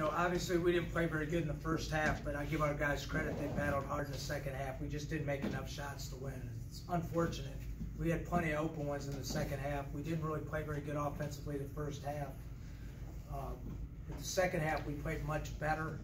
obviously we didn't play very good in the first half, but I give our guys credit. They battled hard in the second half. We just didn't make enough shots to win. It's unfortunate. We had plenty of open ones in the second half. We didn't really play very good offensively the first half. In the second half, we played much better,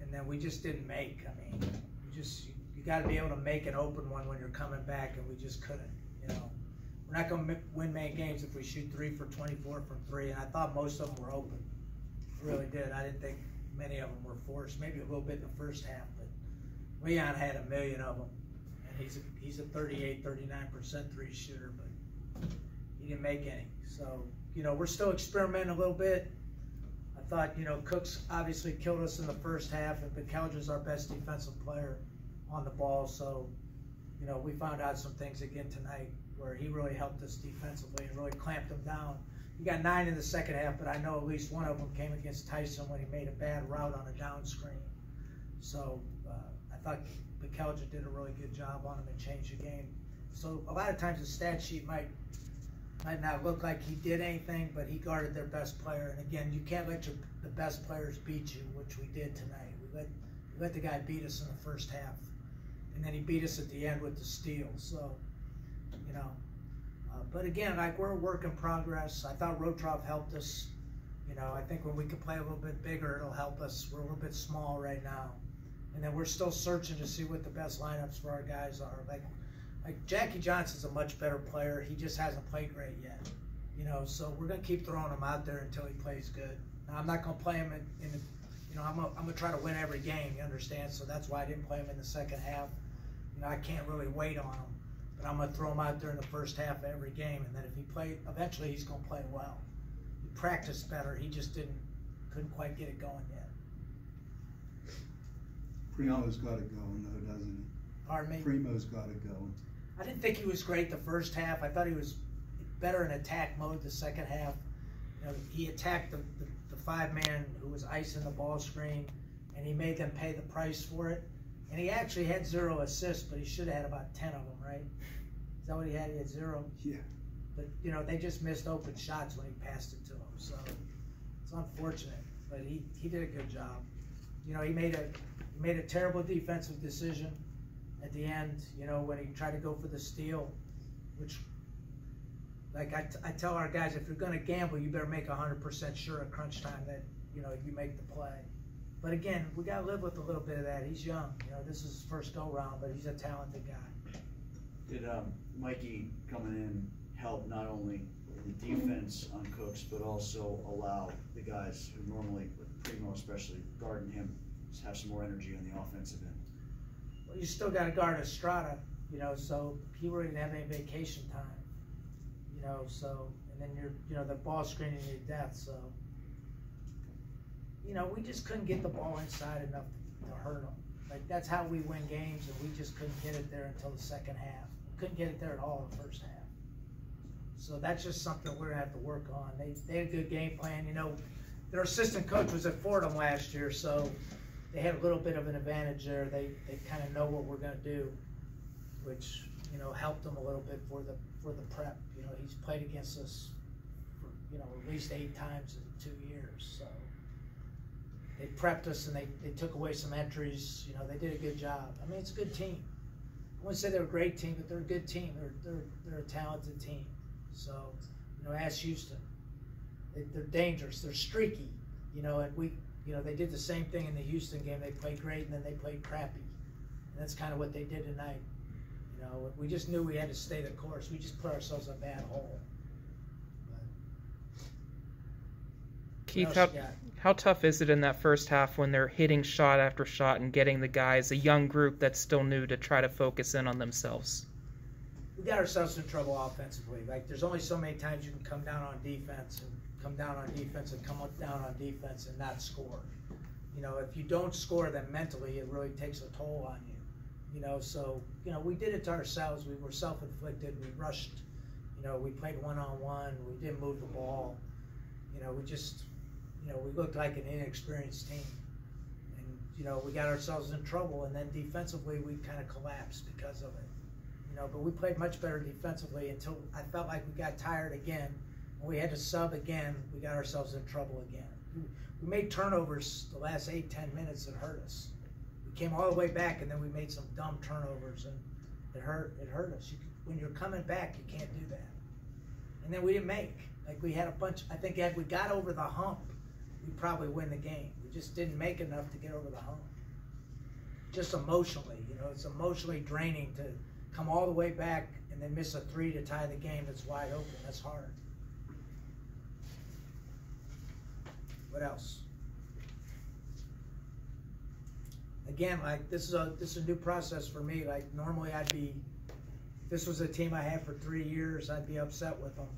and then we just didn't make. I mean, you got to be able to make an open one when you're coming back, and we just couldn't. We're not going to win many games if we shoot 3 for 24 from 3, and I thought most of them were open. I really did. I didn't think many of them were forced. Maybe a little bit in the first half, but Leon had a million of them, and he's a 38, 39% three shooter, but he didn't make any. So, we're still experimenting a little bit. I thought, Cooks obviously killed us in the first half, and Bekelger's our best defensive player on the ball. So, we found out some things again tonight where he really helped us defensively and really clamped them down. He got 9 in the second half, but I know at least one of them came against Tyson when he made a bad route on a down screen. So I thought Bekelger did a really good job on him and changed the game. So a lot of times the stat sheet might not look like he did anything, but he guarded their best player. And again, you can't let the best players beat you, which we did tonight. We let the guy beat us in the first half, and then he beat us at the end with the steal. So, but again, we're a work in progress. I thought Rotroff helped us. I think when we can play a little bit bigger, it'll help us. We're a little bit small right now. And then we're still searching to see what the best lineups for our guys are. Like Jackie Johnson's a much better player. He just hasn't played great yet. So we're going to keep throwing him out there until he plays good. Now, I'm not going to play him I'm going to try to win every game, you understand? So that's why I didn't play him in the second half. I can't really wait on him. But I'm going to throw him out there in the first half of every game, and then if he eventually he's going to play well. He practiced better. He just couldn't quite get it going yet. Primo's got it going, though, doesn't he? Pardon me? Primo's got it going. I didn't think he was great the first half. I thought he was better in attack mode the second half. He attacked the 5-man who was icing the ball screen, and he made them pay the price for it. And he actually had 0 assists, but he should have had about 10 of them, right? Is that what he had? He had 0? Yeah. But, they just missed open shots when he passed it to him. So it's unfortunate, but he did a good job. He made a terrible defensive decision at the end, when he tried to go for the steal, which, like I tell our guys, if you're going to gamble, you better make 100% sure at crunch time that, you make the play. But again, we got to live with a little bit of that. He's young. This is his first go-round, but he's a talented guy. Did Mikey coming in help not only the defense on Cooks, but also allow the guys who normally, with Primo especially, guarding him, have some more energy on the offensive end? Well, you still got to guard Estrada, so he really didn't have any vacation time, so, and then the ball screening you to death, so. We just couldn't get the ball inside enough to hurt them. That's how we win games, and we just couldn't get it there until the second half. We couldn't get it there at all in the first half. So that's just something we're going to have to work on. They had a good game plan. Their assistant coach was at Fordham last year, so they had a little bit of an advantage there. They kind of know what we're going to do, which, helped them a little bit for the prep. He's played against us for, at least 8 times in 2 years, so. They prepped us and they took away some entries. They did a good job. I mean, it's a good team. I wouldn't say they're a great team, but they're a good team. They're a talented team. So, ask Houston. They're dangerous. They're streaky. And they did the same thing in the Houston game. They played great and then they played crappy. And that's kind of what they did tonight. We just knew we had to stay the course. We just put ourselves in a bad hole. Keith, how tough is it in that first half when they're hitting shot after shot and getting the guys, a young group that's still new, to try to focus in on themselves? We got ourselves in trouble offensively. There's only so many times you can come down on defense and come down on defense and come up down on defense and not score. If you don't score, then mentally it really takes a toll on you. So, we did it to ourselves. We were self-inflicted. We rushed. We played one-on-one. We didn't move the ball. We just... we looked like an inexperienced team, and we got ourselves in trouble. And then defensively, we kind of collapsed because of it. But we played much better defensively until I felt like we got tired again. When we had to sub again, we got ourselves in trouble again. We made turnovers the last 8-10 minutes that hurt us. We came all the way back, and then we made some dumb turnovers, and it hurt us. When you're coming back, you can't do that. And then we didn't make. Like, we had a bunch. I think if we got over the hump, we'd probably win the game. We just didn't make enough to get over the hump. Just emotionally, it's emotionally draining to come all the way back and then miss a 3 to tie the game that's wide open. That's hard. What else? Again, like, this is a new process for me. Like, normally if this was a team I had for 3 years, I'd be upset with them.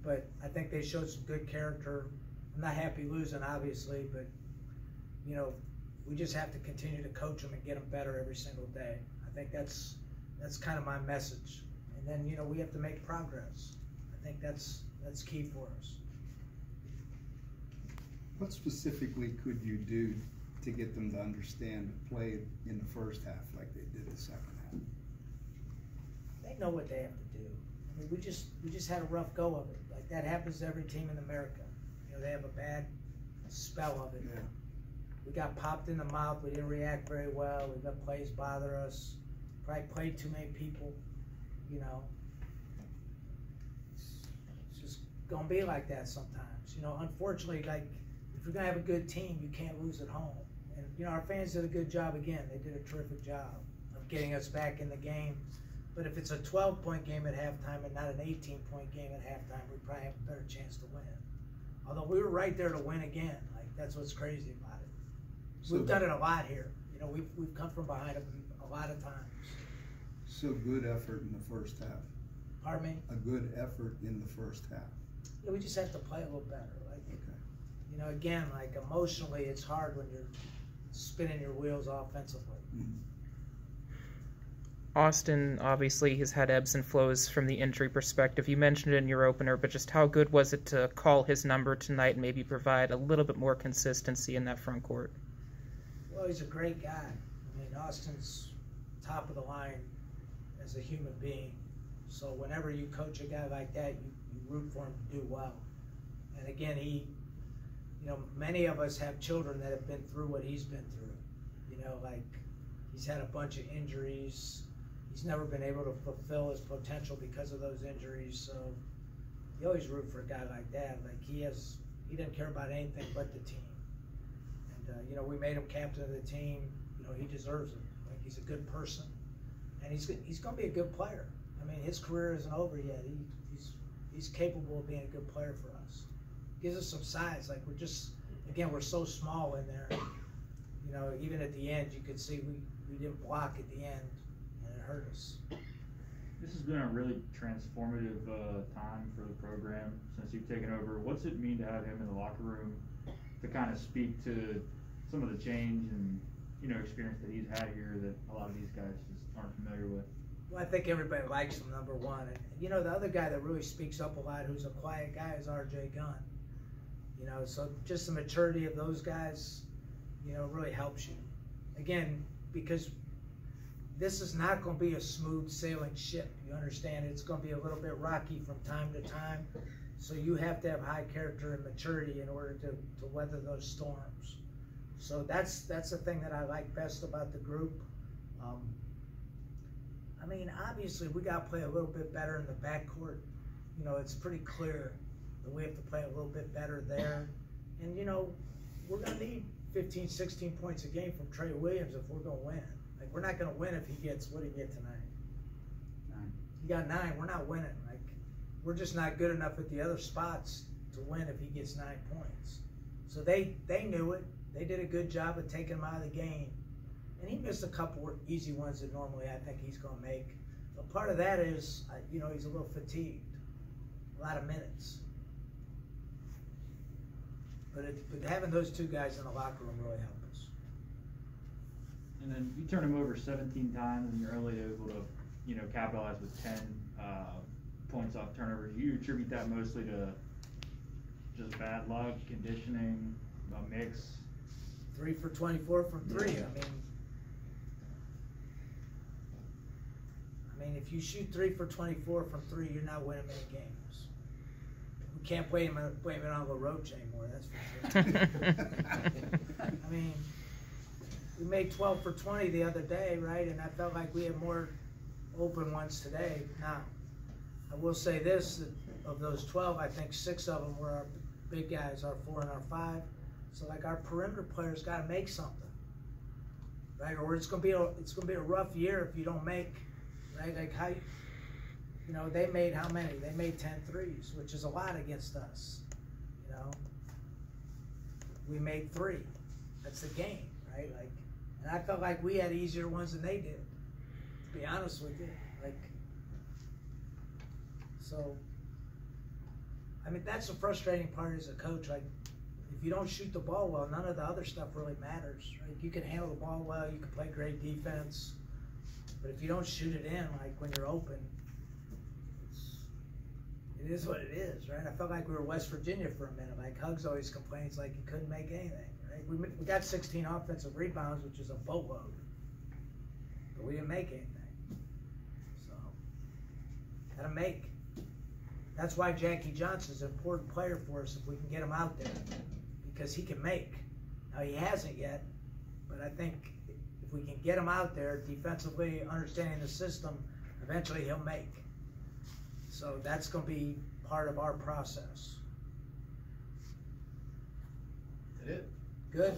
But I think they showed some good character. I'm not happy losing, obviously, but we just have to continue to coach them and get them better every single day. I think that's kind of my message. And then we have to make progress. I think that's key for us. What specifically could you do to get them to understand and play in the first half like they did the second half? They know what they have to do. I mean, we just had a rough go of it. Like, that happens to every team in America. They have a bad spell of it. Yeah. We got popped in the mouth. We didn't react very well. We got plays bother us. Probably played too many people. It's just gonna be like that sometimes. Unfortunately, like, if you're gonna have a good team, you can't lose at home. And our fans did a good job again. They did a terrific job of getting us back in the game. But if it's a 12-point game at halftime and not an 18-point game at halftime, we probably have a better chance to win. Although we were right there to win again. Like, that's what's crazy about it. So we've done it a lot here. We've come from behind a lot of times. So good effort in the first half. Pardon me? A good effort in the first half. Yeah, we just have to play a little better. Like, okay. Again, like, emotionally, it's hard when you're spinning your wheels offensively. Mm-hmm. Austin obviously has had ebbs and flows from the injury perspective. You mentioned it in your opener, but just how good was it to call his number tonight and maybe provide a little bit more consistency in that front court? Well, he's a great guy. I mean, Austin's top of the line as a human being. So whenever you coach a guy like that, you root for him to do well. And again, many of us have children that have been through what he's been through. Like, he's had a bunch of injuries. He's never been able to fulfill his potential because of those injuries. So you always root for a guy like that. Like, he doesn't care about anything but the team. And we made him captain of the team. He deserves it. Like, he's a good person, and he's going to be a good player. I mean, his career isn't over yet. He's capable of being a good player for us. Gives us some size. Like, we're so small in there. Even at the end, you could see we didn't block at the end, and it hurt us. This has been a really transformative time for the program since you've taken over. What's it mean to have him in the locker room to kind of speak to some of the change and experience that he's had here that a lot of these guys just aren't familiar with? Well, I think everybody likes him, number one. And the other guy that really speaks up a lot, who's a quiet guy, is R.J. Gunn. So just the maturity of those guys, really helps you. Again, because this is not going to be a smooth sailing ship. You understand? It's going to be a little bit rocky from time to time. So you have to have high character and maturity in order to weather those storms. So that's the thing that I like best about the group. I mean, obviously, we got to play a little bit better in the backcourt. It's pretty clear that we have to play a little bit better there. And, we're going to need 15, 16 points a game from Trey Williams if we're going to win. Like, we're not going to win if he gets, what did he get tonight? 9. He got 9. We're not winning. Like, we're just not good enough at the other spots to win if he gets 9 points. So they knew it. They did a good job of taking him out of the game. And he missed a couple easy ones that normally I think he's going to make. But part of that is, he's a little fatigued. A lot of minutes. But having those two guys in the locker room really helped us. And then you turn him over 17 times, and you're only able to, capitalize with 10 points off turnovers. Do you attribute that mostly to just bad luck, conditioning, a mix? 3 for 24 from 3. I mean, if you shoot 3 for 24 from 3, you're not winning many games. We can't blame it on the roach anymore, that's for sure. I mean, we made 12 for 20 the other day, right? And I felt like we had more open ones today. Now, I will say this, that of those 12, I think 6 of them were our big guys, our 4 and our 5. So like our perimeter players got to make something, right? Or it's gonna be a rough year if you don't make, right? Like how, you know, they made how many? They made 10 threes, which is a lot against us. You know, we made 3. That's the game, right? Like, and I felt like we had easier ones than they did. To be honest with you, like, so. I mean, that's the frustrating part as a coach. Like, if you don't shoot the ball well, none of the other stuff really matters, right? You can handle the ball well, you can play great defense, but if you don't shoot it in, like when you're open, it is what it is, right? I felt like we were West Virginia for a minute. Like Hugs always complains like he couldn't make anything, right? We got 16 offensive rebounds, which is a boatload, but we didn't make anything. So, gotta make. That's why Jackie Johnson's an important player for us if we can get him out there, because he can make. Now he hasn't yet, but I think if we can get him out there defensively, understanding the system, eventually he'll make. So that's going to be part of our process. That it? Good.